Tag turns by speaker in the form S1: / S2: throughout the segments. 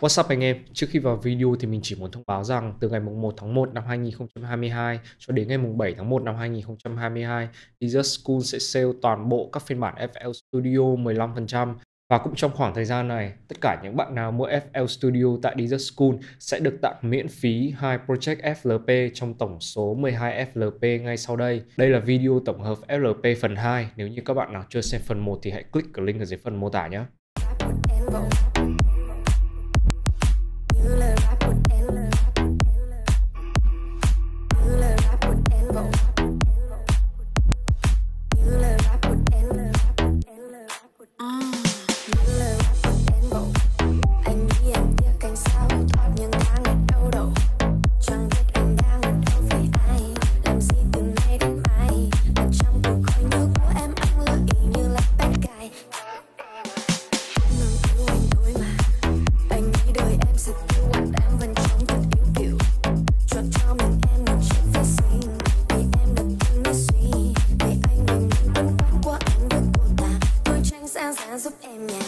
S1: What's up anh em? Trước khi vào video thì mình chỉ muốn thông báo rằng từ ngày 1 tháng 1 năm 2022 cho đến ngày 7 tháng 1 năm 2022, Dzus School sẽ sale toàn bộ các phiên bản FL Studio 15%. Và cũng trong khoảng thời gian này, tất cả những bạn nào mua FL Studio tại Dzus School sẽ được tặng miễn phí 2 project FLP trong tổng số 12 FLP ngay sau đây. Đây là video tổng hợp FLP phần 2. Nếu như các bạn nào chưa xem phần 1 thì hãy click cái link ở dưới phần mô tả nhé.
S2: Giúp em nhà.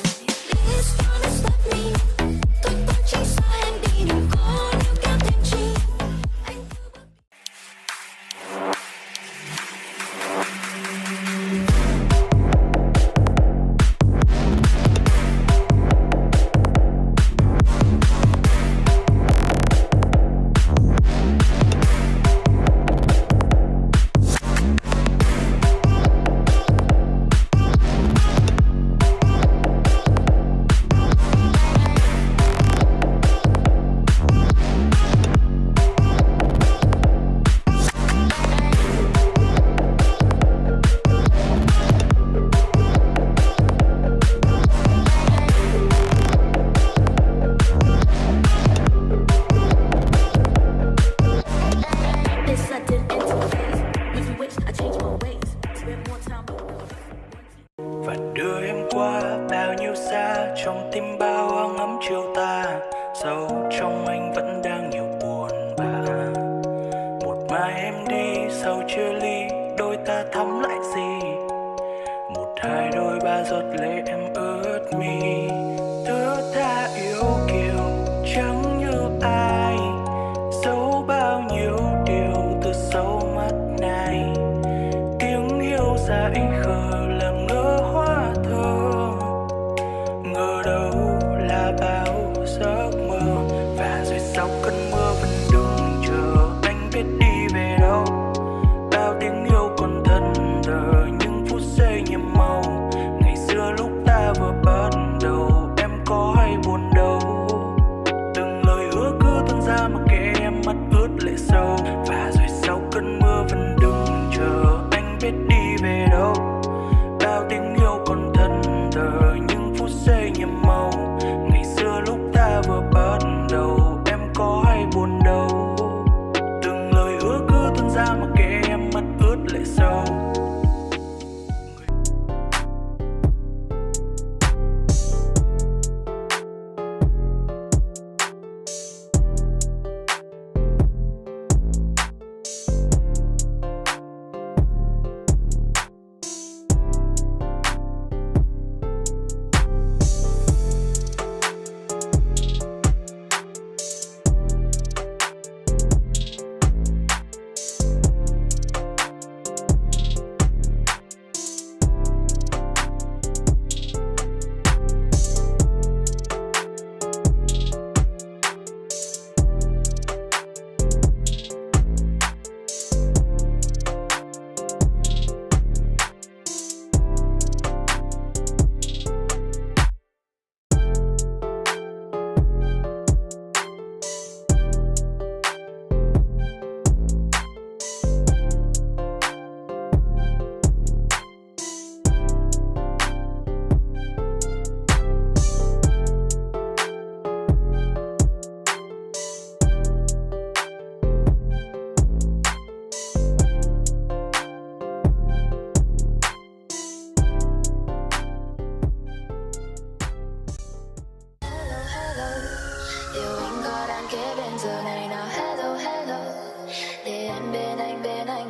S3: Và đưa em qua bao nhiêu xa, trong tim bao ong ấm chiều ta. Sâu trong anh vẫn đang nhiều buồn bã. Một mai em đi sau chia ly, đôi ta thắm lại gì. 1, 2, đôi 3 giọt lệ em ướt mi. Thứ ta yêu kiều chẳng như ai, giấu bao nhiêu điều từ sâu mắt này. Tiếng yêu dại khờ làm ngỡ hoa thơ, ngờ đâu là bao giấc mơ. Và rồi sau cơn mưa vẫn đứng chờ anh biết đi về đâu. Bao tiếng yêu còn thân thờ, những phút giây nhiệm màu. Ngày xưa lúc ta vừa bắt đầu, em có hay buồn đâu. Từng lời hứa cứ tuôn ra mà kệ em mắt ướt lệ sâu. Và rồi sau cơn mưa vẫn đứng chờ anh biết đi về đâu. Bao tiếng yêu còn thân thờ, những phút giây nhiệm màu. Ngày xưa lúc ta vừa bắt đầu, em có hay buồn đâu. Từng lời hứa cứ tuôn ra mà kệ em mắt ướt lệ sâu.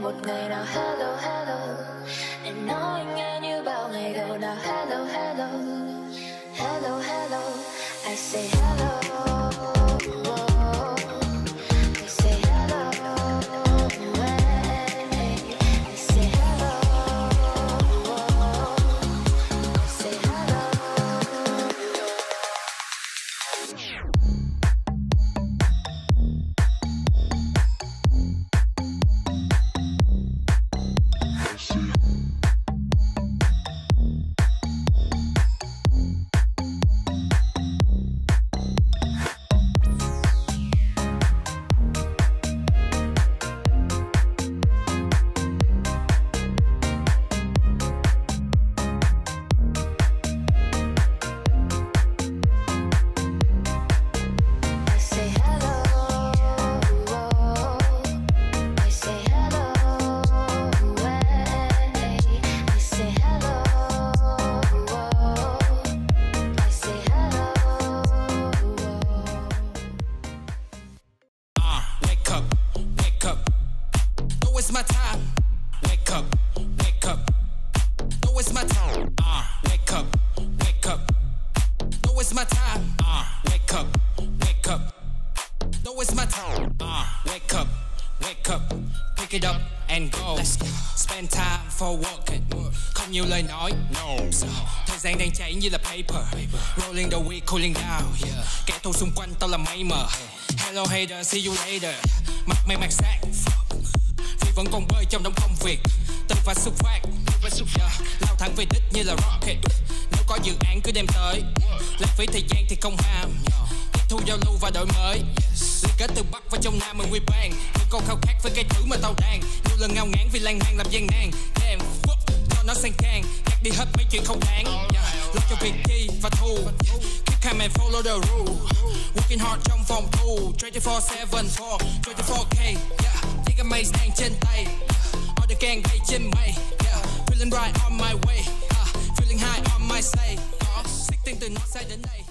S2: một ngày nào hello hello để nói nghe như bao ngày đầu nào hello hello hello hello I say hello.
S4: it's my time. Wake up, wake up. No, it's my time. Wake up, wake up. No, it's my time. Wake up, wake up. No, it's my time. Wake up, wake up. Pick it up and go. Let's go. Spend time for working. Không nhiều lời nói. No. Thời gian đang chảy như là paper. Rolling the week, cooling down. Kẻ thù xung quanh tao là mây mờ. Hello hater, see you later. Mặt mày mặt sát. Vì vẫn còn bơi trong đống công việc. Tự và xuất phát. Lao thẳng về đích như là rocket. Nếu có dự án cứ đem tới. Lãng phí thời gian thì không ham. Tiếp thu giao lưu và đổi mới. Liên kết từ Bắc và trong Nam mình quy bang. Những con khao khát với cái thứ mà tao đang. Nhiều lần ngao ngán vì lan man làm gian nan. Damn, cho nó sang can. Gạt đi hết mấy chuyện không đáng. Lo cho việc chi và thu. Keep calm and follow the rule. Working hard trong phòng thu. 24/7 for 24K. Chiếc maze đang trên tay. Order gang bay trên mây. Feeling right on my way. Feeling high on my say. Xích tiền từ nó sai đến đây.